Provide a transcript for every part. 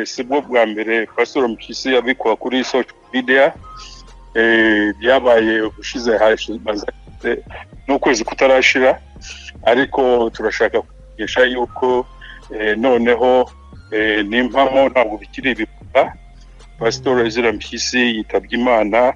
sibwo bwa mbere Pastor Mpyisi yabikwa kuri social media byabaye ubushize hashize n'ukwezi kutarashira, ariko turashaka kugisha yuko noneho n'impamo ntabwo bikiri ibikorwa. Pastor Ezra Mpyisi yitabye Imana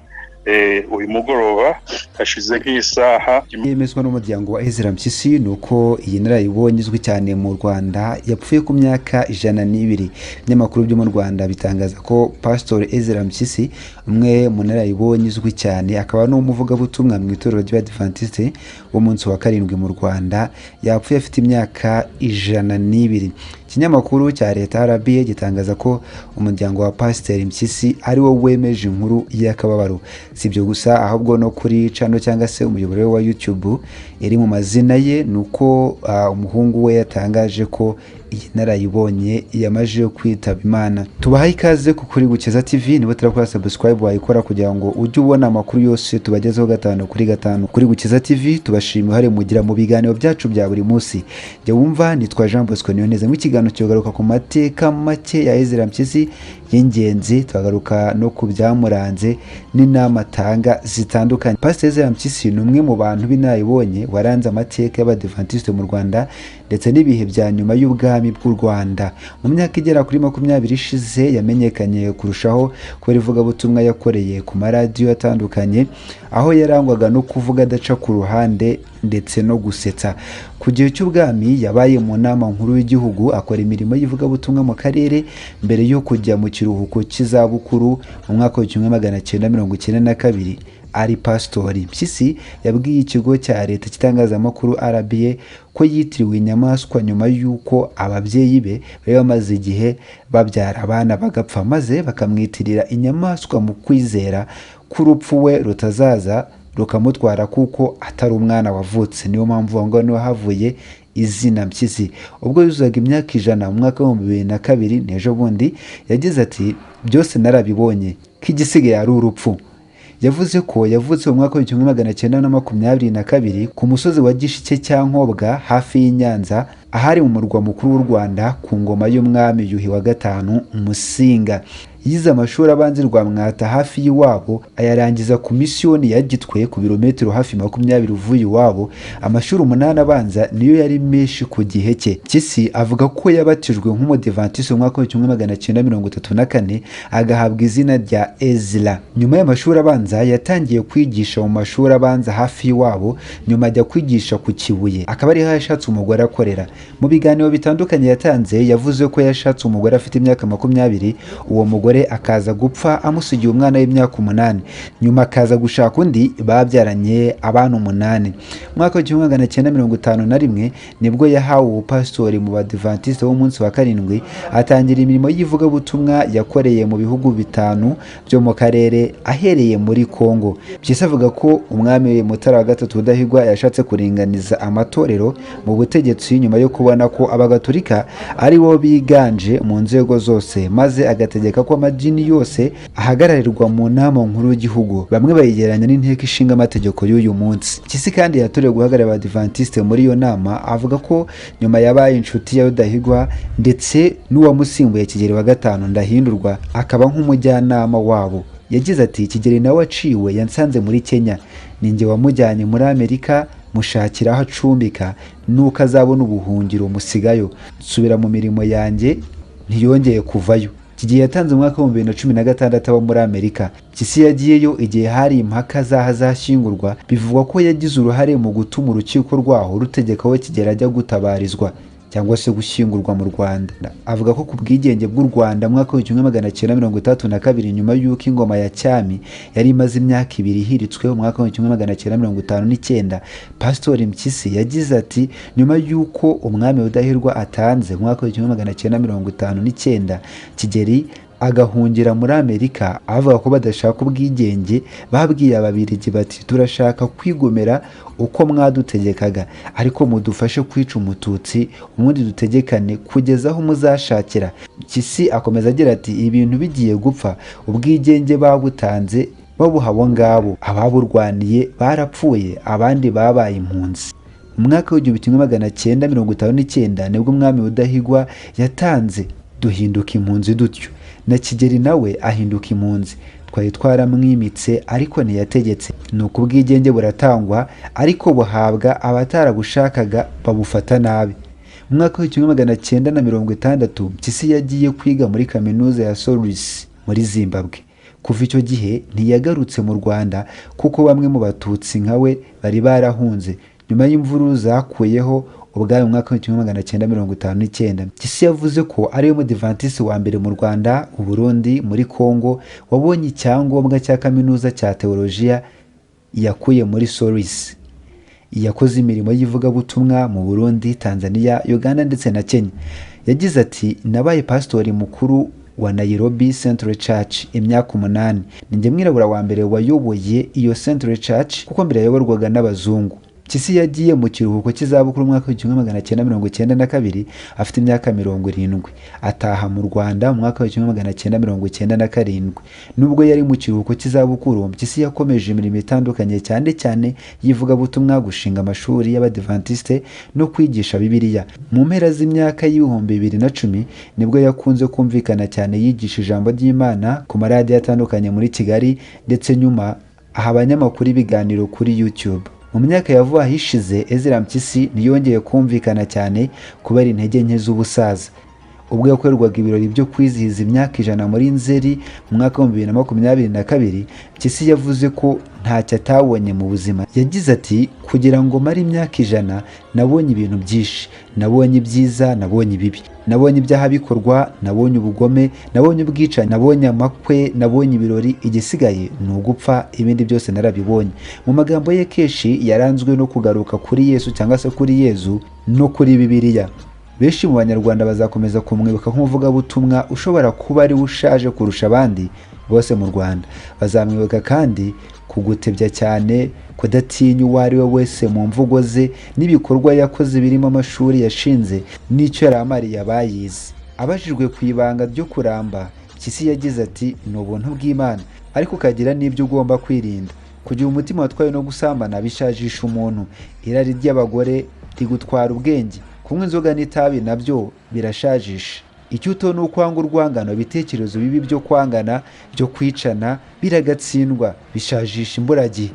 uyu mugoroba hashize nk'isaha. Yemezwa n'umuryango wa Ezra Mpyisi nuko iyi narayibonye izwi cyane mu Rwanda yapfuye ku myaka 102. N'amakuru byo mu Rwanda bitangaza ko Pastor Ezra Mpyisi, umwe mu narayibonye izwi cyane, akaba n'umuvuga butumwa mu itorero ry'Abadventiste w'umunsi wa karindwi mu Rwanda, yapfuye afite imyaka 102. Ikinyamakuru cya leta RBA gitangaza ko umuryango wa Pastor Mpyisi ari wo wemeje inkuru y'akababaro. Sibyo gusa, ahubwo no kuri channel cyangwa se umuyoboro wa YouTube iri mu mazina ye, nuko umuhungu we yatangaje ko iyi narayibonye yamaje kwitaba Imana. Tubahaye ikaze kuri Gukiza TV, niba turakora subscribe wayikora kugira ngo ujye ubona amakuru yose tubagezeho gatanu kuri gatanu kuri Gukiza TV. Tubashimiye hari mugira mu biganiro byacu bya buri munsi. Jye wumva nitwa Jean Bosco Niyoneza, mu kiganiro cyogaruka ku mateka make ya Ezra Mpyisi y'ingenzi, twagaruka no ku byamuranze n'inama tanga zitandukanye. Pastor Ezra Mpyisi ni umwe mu bantu binayibonye waranze amateka y'Abadventiste mu Rwanda ndetse n'ibihe bya nyuma y'ubwami bw'u Rwanda. Mu myaka igera kuri 20 ishize yamenyekanye kurushaho kubera ivugabutumwa yakoreye ku maradiyo atandukanye, aho yarangwaga no kuvuga adaca ku ruhande ndetse no gusetsa. Ku gihe cy'ubwami yabaye mu nama nkuru y'igihugu, akora imirimo y'ivugabutumwa mu karere mbere yo kujya mu kiruhuko cy'izabukuru mu mwaka wa 1992 ari pastori. Mpyisi yabwiye ikigo cya leta cy'itangazamakuru RBA ko yitiriwe inyamaswa nyuma y'uko ababyeyi be bari bamaze igihe babyara abana bagapfa, maze bakamwitirira inyamaswa mu kwizera ko urupfu we rutazaza rukamutwara kuko atari umwana wavutse. Niyo mpamvu ngo niho havuye izina Mpyisi. Ubwo yuzaga imyaka 100 mu mwaka wa 2002 n'ejo bundi yagize ati byose narabibonye ko igisigaye ari urupfu. Yavuze ko yavutse mu mwaka wa 1922 ku musozi wa Gishike cya Nkobwa hafi y'Inyanza, ahari mu murwa mukuru w'u Rwanda ku ngoma y'umwami Yuhi wa gatanu Musinga. Yize amashuri abanzirwa Mwata hafi y'iwabo, ayarangiza ku misiyoni ya Gitwe ku birometero hafi 20 uvuye iwabo. Amashuri 8 abanza niyo yari menshi ku gihe cye. Mpyisi avuga ko yabatijwe nk'umudivantiste mu mwaka wa 1934 agahabwa izina rya Ezra. Nyuma y'amashuri abanza yatangiye kwigisha mu mashuri abanza hafi y'iwabo, nyuma ajya kwigisha ku Kibuye. Akaba ari yashatse umugore akorera. Mu biganiro bitandukanye yatanze yavuze ko yashatse umugore afite imyaka 20, uwo mugore akaza gupfa amusigiye umwana w'imyaka 8, nyuma akaza gushaka undi babyaranye abana 8. Mwaka wa 1951 nibwo yahawe ubupastori mu Badventiste w'umunsi wa karindwi, atangira imirimo y'ivugabutumwa yakoreye mu bihugu 5 byo mu karere ahereye muri Kongo. Mpyisi avuga ko umwami Mutara wa gatatu Rudahigwa yashatse kuringaniza amatorero mu butegetsi nyuma yo kubona ko abagatolika ari bo biganje mu nzego zose, maze agategeka ko amadini yose ahagararirwa mu nama nkuru y'igihugu. Bamwe bayigeranya n'inteko ishinga amategeko y'uyu munsi. Mpyisi kandi yatorewe guhagarara Abadventiste muri iyo nama. Avuga ko nyuma yabaye inshuti ya Rudahigwa ndetse n'uwamusimbuye Kigeli wa gatanu Ndahindurwa akaba nk'umujyanama wabo. Yagize ati Kigeli nawe aciwe yansanze muri Kenya, ninjye wamujyanye muri Amerika mushakira aho acumbika, nuko azabona ubuhungiro musigayo. Nsubira mu mirimo yanjye ntiyongeye kuvayo. Kigiye yatanze mu mwaka wa 2016 aba muri Amerika. Mpyisi yagiyeyo igihe hari impaka zahazashyingurwa, bivugwa ko yagize uruhare mu gutuma urukiko rwaho rutegeka we Kigeli ajya gutabarizwa cyangwa se gushyingurwa mu Rwanda. Avuga ko ku bwigenge bw'u Rwanda mu mwaka wa 1932 nyuma y'uko ingoma ya cyami yari imaze imyaka 2 ihiritswe mu mwaka wa 1959, Pastor Mpyisi yagize ati nyuma y'uko umwami Rudahigwa atanze mu mwaka wa 1959 Kigeli agahungira muri Amerika, avuga ko badashaka ubwigenge. Babwiye Ababiligi bati turashaka kwigomera uko mwadutegekaga, ariko mudufashe kwica umututsi ubundi dutegekane kugeza aho muzashakira. Mpyisi akomeza agira ati ibintu bigiye gupfa, ubwigenge babutanze babuha abo ngabo, ababurwaniye barapfuye, abandi babaye impunzi. Mu mwaka wa 1959 nibwo umwami Rudahigwa yatanze duhinduka impunzi dutyo, na Kigeli nawe ahinduka impunzi. Twari twaramwimitse ariko ntiyategetse, nuko ubwigenge buratangwa ariko buhabwa abatarabushakaga babufata nabi. Mu mwaka w'1960 Mpyisi yagiye kwiga muri kaminuza ya Solis muri Zimbabwe. Kuva icyo gihe ntiyagarutse mu Rwanda kuko bamwe mu Batutsi nka we bari barahunze nyuma y'imvururu zakuyeho ubwami mu mwaka w'1959. Mpyisi yavuze ko ari we mudivantisi wa mbere mu Rwanda, u Burundi, muri Kongo wabonye icyangombwa cya kaminuza cya teolojiya yakuye muri Solis. Yakoze imirimo y'ivugabutumwa mu Burundi, Tanzania, Uganda ndetse na Kenya. Yagize ati, nabaye pasitori mukuru wa Nairobi Central Church imyaka 8. Ninjye mwirabura wa mbere wayoboye iyo Central Church kuko mbere yayoborwaga n'abazungu. Mpyisi yagiye mu kiruhuko cy'izabukuru mu mwaka w'1992 afite imyaka 70. Ataha mu Rwanda mu mwaka w'1997. Nubwo yari mu kiruhuko cy'izabukuru, Mpyisi yakomeje imirimo itandukanye cyane cyane yivugabutumwa, gushinga amashuri y'Abadiventiste no kwigisha Bibiliya. Mu mpera z'imyaka y'ibihumbi 2010 nibwo yakunze kumvikana cyane yigisha ijambo ry'Imana ku maradiyo atandukanye muri Kigali, ndetse nyuma aha abanyamakuru ibiganiro kuri YouTube. Mu myaka ya vuba hishize Ezra Mpyisi ntiyongeye kumvikana cyane kubera intege nke z'ubusaza. Ubwo yakorerwaga ibirori byo kwizihiza imyaka 100 muri Nzeri mu mwaka wa 2022, Mpyisi yavuze ko ntacyo atabonye mu buzima. Yagize ati, kugira ngo mare imyaka 100 nabonye ibintu byinshi, nabonye ibyiza, nabonye ibibi, nabonye ibyaha bikorwa, nabonye ubugome, nabonye ubwicanyi, nabonye amakwe, nabonye ibirori, igisigaye ni ugupfa, ibindi byose narabibonye. Mu magambo ye kenshi yaranzwe no kugaruka kuri Yesu cyangwa se kuri Yezu no kuri Bibiliya. Benshi mu Banyarwanda bazakomeza kumwibuka nk'umuvugabutumwa ushobora kuba ari ushaje kurusha abandi bose mu Rwanda. Bazamwibuka kandi kugutebya cyane, kudatinya uwo ari we wese mu mvugo ze n'ibikorwa yakoze birimo amashuri yashinze n'icyo yari amariye abayize. Abajijwe ku ibanga ryo kuramba, Mpyisi yagize ati, ni ubuntu bw'Imana ariko ukagira n'ibyo ugomba kwirinda. Kugira umutima watwaye no gusambana bishajisha umuntu. Irari ry'abagore rigutwara ubwenge. Kunywa inzoga n'itabi nabyo birashajisha. Icyuto ni ukwanga urwangano, ibitekerezo bibi byo kwangana, byo kwicana biragatsindwa, bishajisha imburagihe.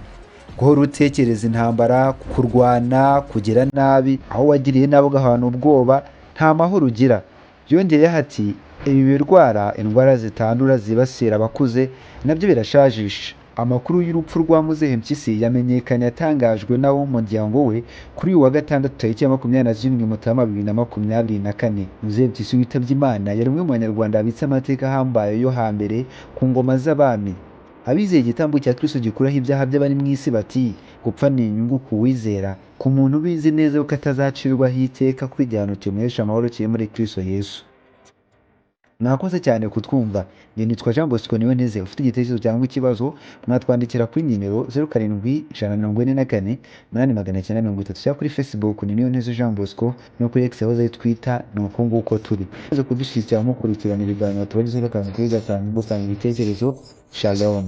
Guhora utekereza intambara, kurwana, kugira nabi, aho wagiriye nabi ugahana ubwoba, nta mahoro ugira. Byongeyeho ati, ibi birwara, indwara zitandura zibasira abakuze nabyo birashajisha. Amakuru y'urupfu rwa Muzehe Mpyisi yamenyekanye atangajwe n'abo mu muryango we kuri uyu wa gatandatu tariki ya 27 Mutarama 2024. Muzehe Mpyisi witabye Imana yari umwe mu Banyarwanda babitse amateka ahambaye yo hambere ku ngoma z'abami. Abizeye igitambo cya Kristo gikuraho ibyaha by'abari mu isi bati, gupfa ni inyungu ku wizera, ku muntu ubizi neza ko atazacirwaho iteka ko igihano kimuhesha amahoro kiri muri Kristo Yesu. Mwakoze cyane kutwumva. Njye nitwa Jean Bosco Niyonteze. Ufite igitekerezo cyangwa ikibazo mwatwandikira kuri nimero 07 144 cyangwa kuri Facebook ni Niyonteze Jean Bosco, no kuri X aho Twitter ni uko nguko turi. Muze kudushyigikira mukurikirana ibiganiro tubagezeho gatanu kuri gatanu, gusanga ibitekerezo. Shalom.